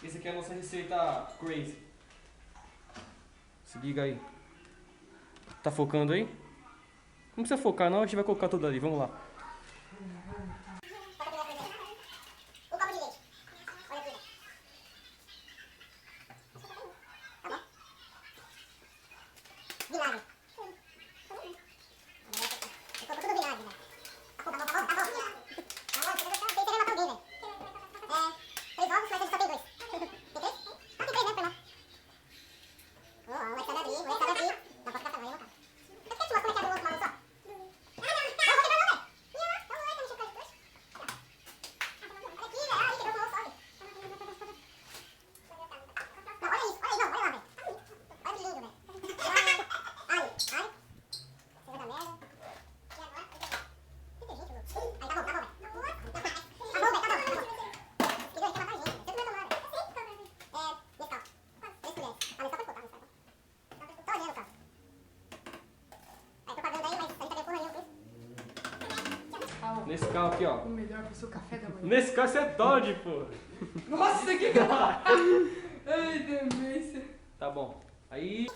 Esse aqui é a nossa receita crazy. Se liga aí. Tá focando aí? Não precisa focar não, a gente vai colocar tudo ali, vamos lá. Nesse carro aqui, ó. O melhor pro seu café da manhã. Nesse carro você é Dodge, pô. Nossa, que ai, demência. Tá bom. Aí...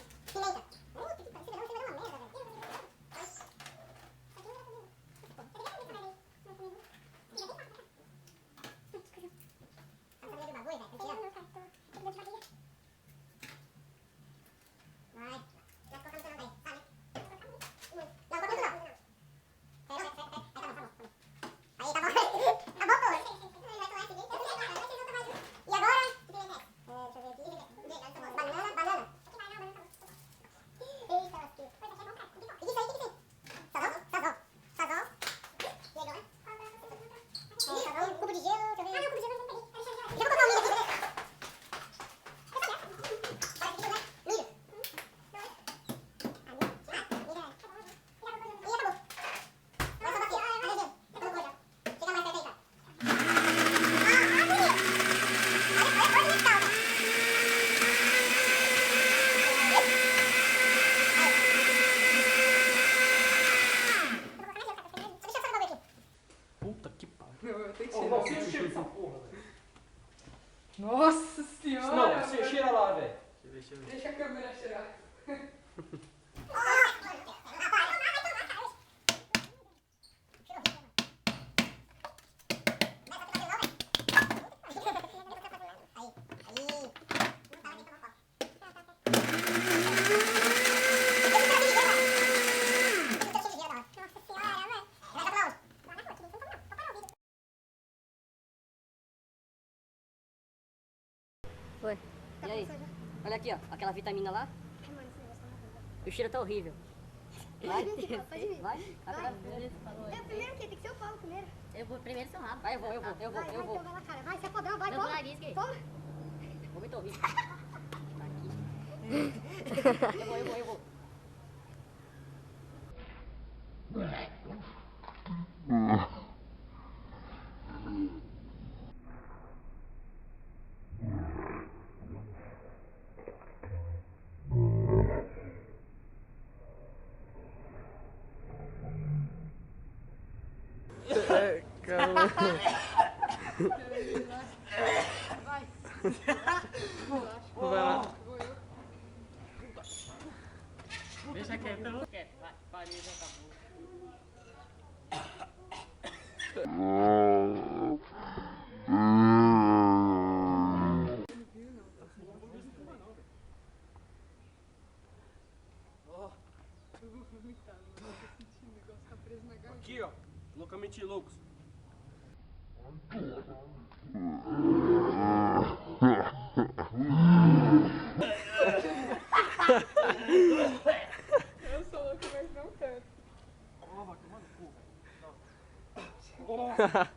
Puta que pariu. Eu tenho que Ô, cheirar. você cheira essa porra, velho. Nossa senhora. Não, você cheira lá, velho. Deixa a câmera cheirar. Oi. E aí? Olha aqui, ó. Aquela vitamina lá. O cheiro tá horrível. Vai, Pode vir. vai. É, primeiro o quê? Tem que ser o Paulo primeiro. Eu vou primeiro seu rabo. Vai, eu vou. Vai, então vai lá, cara. Vai, você é fodão, vai, Não, toma. nariz, que- Toma. Vou muito horrível. Tá aqui. Eu vou. É, calma. Vai. Vai lá. Deixa quieto, eu vou quieto. Vai, parei, já acabou. Aqui, ó. Loucamente loucos. Eu sou louco, mas não tanto. Ó, vai tomar no cu, velho.